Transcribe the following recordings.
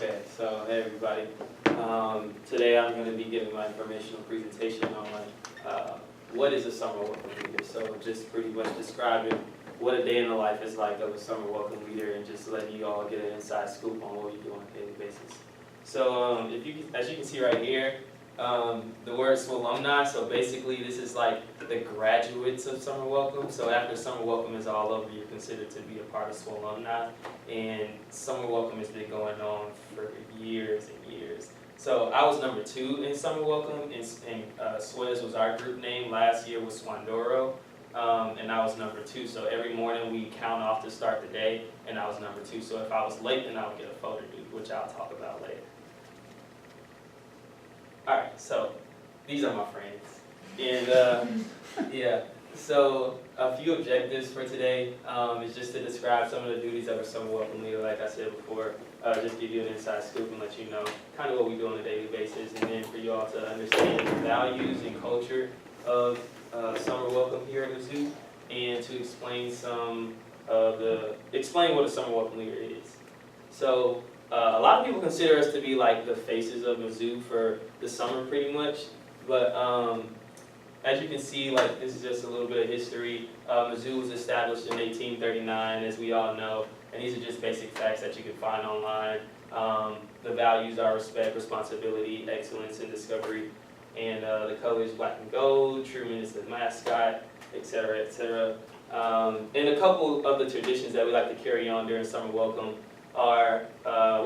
Okay, so hey everybody. Today I'm going to be giving my informational presentation on what is a summer welcome leader. So just pretty much describing what a day in the life is like of a summer welcome leader and just letting you all get an inside scoop on what we do on a daily basis. So as you can see right here, the word alumni, so basically this is like the graduates of summer welcome. So after summer welcome is all over, you're considered to be a part of alumni. And summer welcome has been going on for years and years. So I was number 2 in summer welcome, and Suez was our group name. Last year was Swandoro, and I was number 2. So every morning we count off to start the day, and I was number 2. So if I was late, then I would get a photo due, which I'll talk about later. All right, so these are my friends, and yeah. So a few objectives for today is just to describe some of the duties of a summer welcome leader, like I said before, just give you an inside scoop and let you know kind of what we do on a daily basis, and then for you all to understand the values and culture of summer welcome here at Mizzou, and to explain explain what a summer welcome leader is. So a lot of people consider us to be like the faces of Mizzou for the summer pretty much, but as you can see, like this is just a little bit of history. Mizzou was established in 1839, as we all know, and these are just basic facts that you can find online. The values are respect, responsibility, excellence, and discovery. And the color is black and gold. Truman is the mascot, etc., etc. And a couple of the traditions that we like to carry on during summer welcome are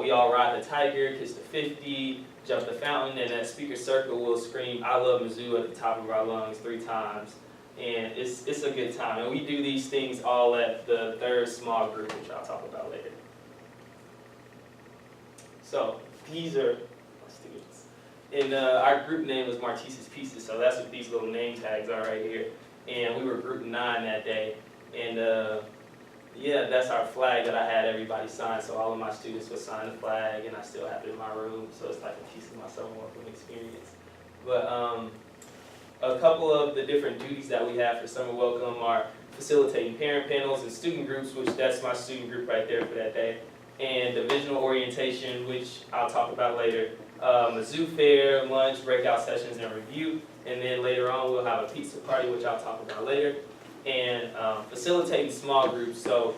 we all ride the tiger, kiss the 50, jump the fountain, and at speaker circle we'll scream "I love Mizzou" at the top of our lungs 3 times, and it's a good time. And we do these things all at the 3rd small group, which I'll talk about later. So these are my students, and our group name was Martise's Pieces, so that's what these little name tags are right here. And we were group 9 that day, and yeah, that's our flag that I had everybody sign, so all of my students would sign the flag, and I still have it in my room, so it's like a piece of my summer welcome experience. But a couple of the different duties that we have for summer welcome are facilitating parent panels and student groups, which that's my student group right there for that day, and divisional orientation, which I'll talk about later, Mizzou fair, lunch, breakout sessions, and review, and then later on we'll have a pizza party, which I'll talk about later. And facilitating small groups. So,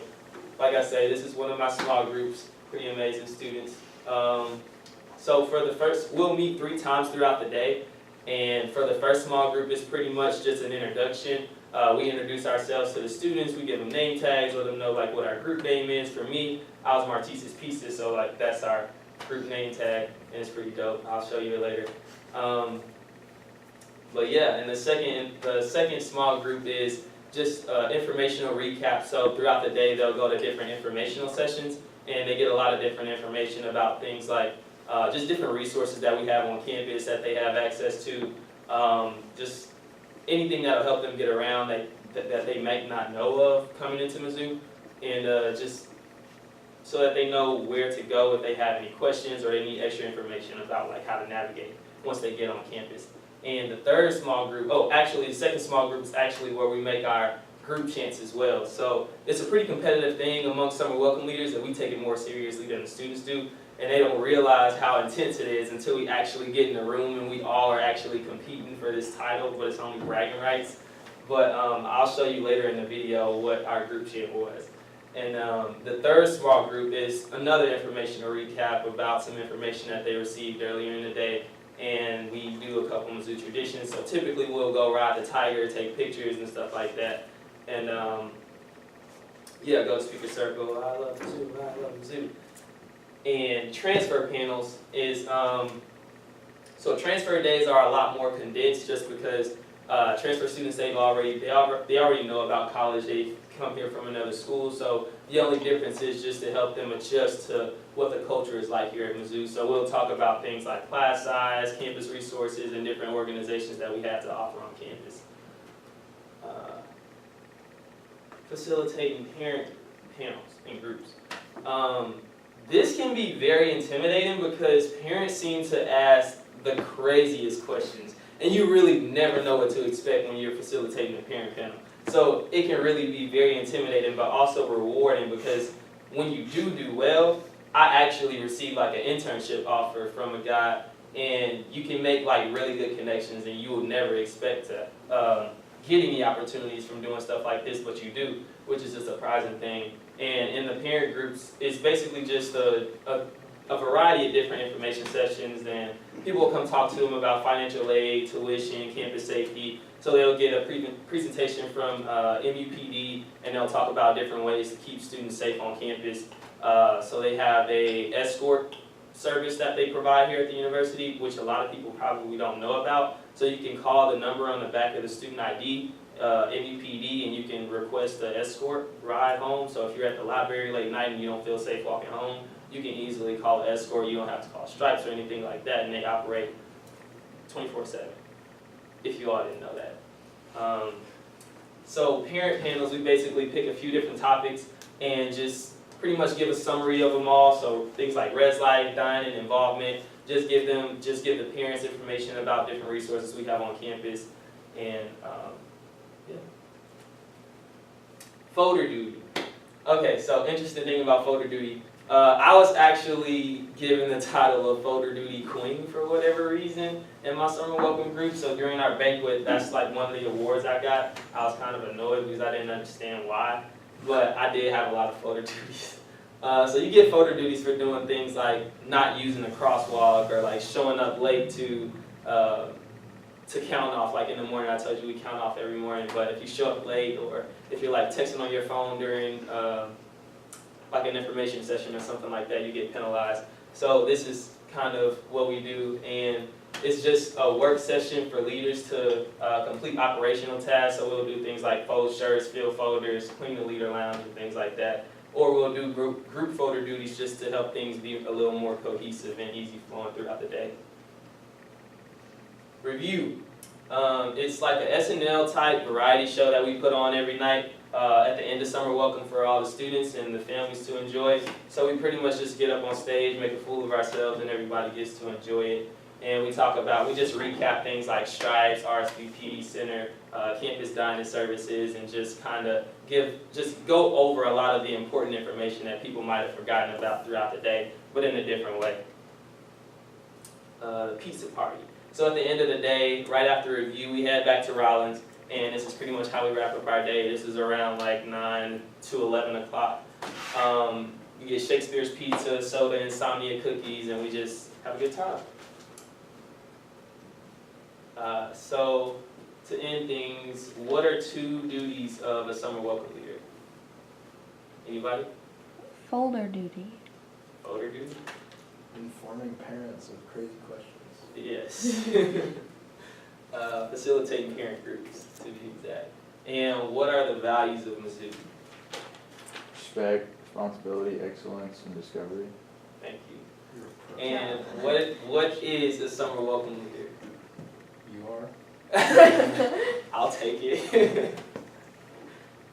like I say, this is one of my small groups, pretty amazing students. So for the first, we'll meet 3 times throughout the day. And for the first small group, it's pretty much just an introduction. We introduce ourselves to the students, we give them name tags, let them know like what our group name is. For me, I was Martise's Pieces, so like that's our group name tag, and it's pretty dope. I'll show you it later. But yeah, and the second small group is just informational recap. So throughout the day, they'll go to different informational sessions, and they get a lot of different information about things like just different resources that we have on campus that they have access to, just anything that will help them get around that they might not know of coming into Mizzou, and just so that they know where to go if they have any questions or they need extra information about like how to navigate once they get on campus. And the third small group, the second small group is actually where we make our group chants as well. So it's a pretty competitive thing among summer welcome leaders, and we take it more seriously than the students do. And they don't realize how intense it is until we actually get in the room and we all are actually competing for this title, but it's only bragging rights. But I'll show you later in the video what our group chant was. And the third small group is another informational recap about some information that they received earlier in the day. And we do a couple Mizzou traditions. So typically we'll go ride the tiger, take pictures and stuff like that. And yeah, go to speaker circle, I love Mizzou, I love Mizzou. And transfer panels is, so transfer days are a lot more condensed just because transfer students, they already know about college, they come here from another school. So the only difference is just to help them adjust to what the culture is like here at Mizzou. So we'll talk about things like class size, campus resources, and different organizations that we have to offer on campus. Facilitating parent panels and groups. This can be very intimidating because parents seem to ask the craziest questions, and you really never know what to expect when you're facilitating a parent panel. So it can really be very intimidating, but also rewarding, because when you do well, I actually received like an internship offer from a guy, and you can make like really good connections, and you will never expect to get any opportunities from doing stuff like this, but you do, which is a surprising thing. And in the parent groups, it's basically just a variety of different information sessions, and people will come talk to them about financial aid, tuition, campus safety. So they'll get a presentation from MUPD, and they'll talk about different ways to keep students safe on campus. So they have a escort service that they provide here at the university, which a lot of people probably don't know about. So you can call the number on the back of the student ID, MUPD, and you can request an escort ride home. So if you're at the library late night and you don't feel safe walking home, you can easily call an escort. You don't have to call Stripes or anything like that, and they operate 24/7, if you all didn't know that. So parent panels, we basically pick a few different topics and just pretty much give a summary of them all. So things like res life, dining, involvement, just give the parents information about different resources we have on campus. And yeah. Folder duty. Okay, so interesting thing about folder duty. I was actually given the title of folder duty queen for whatever reason in my summer welcome group. So during our banquet, that's like one of the awards I got. I was kind of annoyed because I didn't understand why, but I did have a lot of folder duties. So you get folder duties for doing things like not using a crosswalk, or like showing up late to count off. Like in the morning, I told you we count off every morning, but if you show up late, or if you're like texting on your phone during like an information session or something like that, you get penalized. So this is kind of what we do, and it's just a work session for leaders to complete operational tasks. So we'll do things like fold shirts, fill folders, clean the leader lounge, and things like that. Or we'll do group folder duties just to help things be a little more cohesive and easy flowing throughout the day. Review. It's like an SNL type variety show that we put on every night at the end of summer welcome for all the students and the families to enjoy. So we pretty much just get up on stage, make a fool of ourselves, and everybody gets to enjoy it. And we just recap things like Stripes, RSVP Center, campus dining services, and just kind of go over a lot of the important information that people might have forgotten about throughout the day, but in a different way. The pizza party. So at the end of the day, right after review, we head back to Rollins, and this is pretty much how we wrap up our day. This is around like 9 to 11 o'clock. We get Shakespeare's pizza, soda, insomnia cookies, and we just have a good time. So to end things, what are 2 duties of a summer welcome leader? Anybody? Folder duty. Folder duty? Informing parents of crazy questions. Yes. Facilitating parent groups, to be exact. And what are the values of Mizzou? Respect, responsibility, excellence, and discovery. Thank you. And what is a summer welcome leader? You are? I'll take it.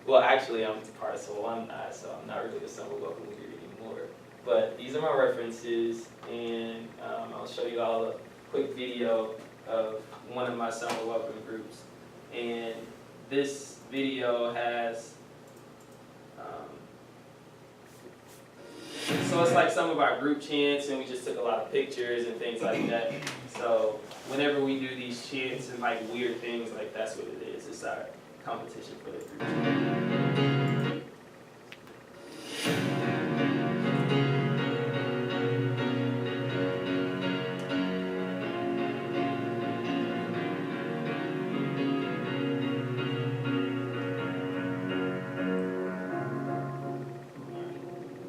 Well, actually, I'm part of alumni, so I'm not really a summer welcome leader anymore. But these are my references, and I'll show you all a quick video of one of my summer welcome groups. And this video has, so it's like some of our group chants, and we just took a lot of pictures and things like that. So whenever we do these chants and like weird things, like that's what it is. It's our competition for the group chant.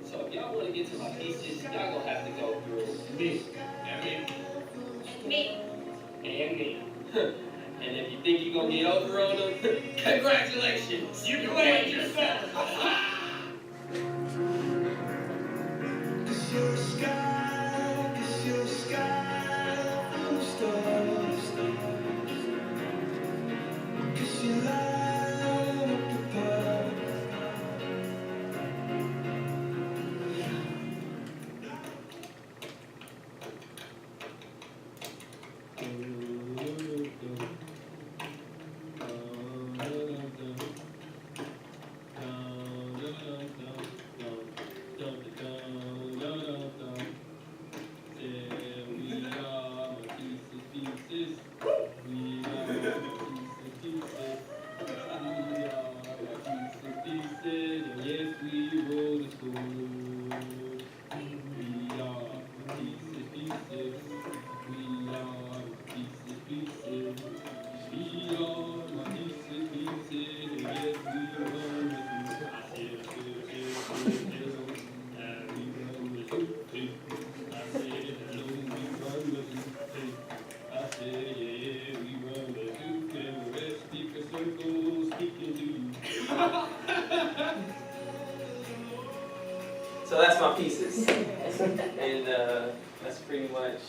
So if y'all want to get to my pieces, y'all gonna have to go through me. Me. And me. And if you think you're gonna get over on them, congratulations, you can wait yourself. So that's my pieces, and that's pretty much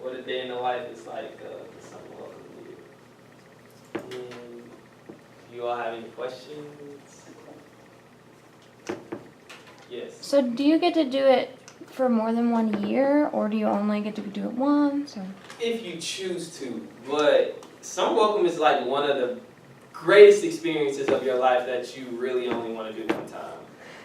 what a day in the life is like. For summer welcome year. And you all have any questions? Yes. So do you get to do it for more than 1 year, or do you only get to do it once? Or? If you choose to, but summer welcome is like one of the greatest experiences of your life that you really only want to do one time.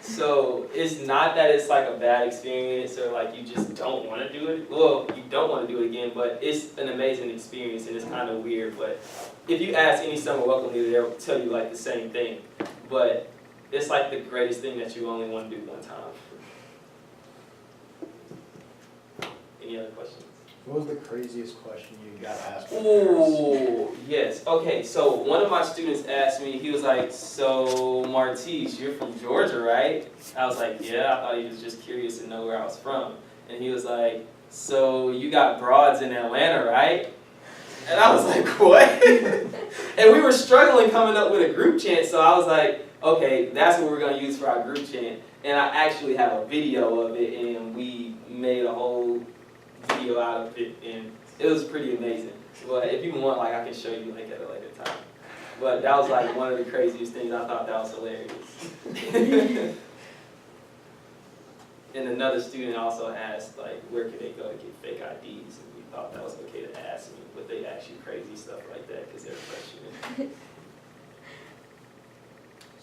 So it's not that it's like a bad experience or like you just don't want to do it. Well, you don't want to do it again, but it's an amazing experience and it's kind of weird. But if you ask any summer welcome leader, they'll tell you like the same thing. But it's like the greatest thing that you only want to do one time. Any other questions? What was the craziest question you got asked? Ooh, yes. Okay, so one of my students asked me, he was like, so Martise, you're from Georgia, right? I was like, yeah, I thought he was just curious to know where I was from. And he was like, so you got broads in Atlanta, right? And I was like, what? And we were struggling coming up with a group chant, so I was like, okay, that's what we're going to use for our group chant. And I actually have a video of it, and we made a whole video out of it, and it was pretty amazing. But if you want, like, I can show you like at a later time. But that was like one of the craziest things. I thought that was hilarious. And another student also asked, like, where could they go to get fake IDs? And we thought that was okay to ask me, but they ask you crazy stuff like that because they're freshmen.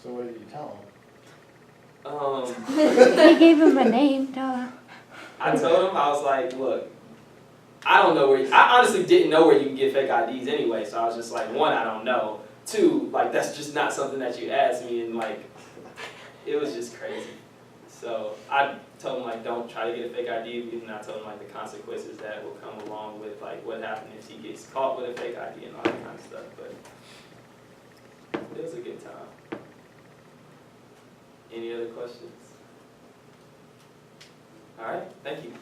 So what did you tell They gave him a name, duh. I told him, I was like, look, I don't know where, I honestly didn't know where you can get fake IDs anyway, so I was just like, one, I don't know. Two, like, that's just not something that you asked me, and like, it was just crazy. So I told him, like, don't try to get a fake ID, and I told him, like, the consequences that will come along with, like, what happened if he gets caught with a fake ID and all that kind of stuff, but it was a good time. Any other questions? All right, thank you.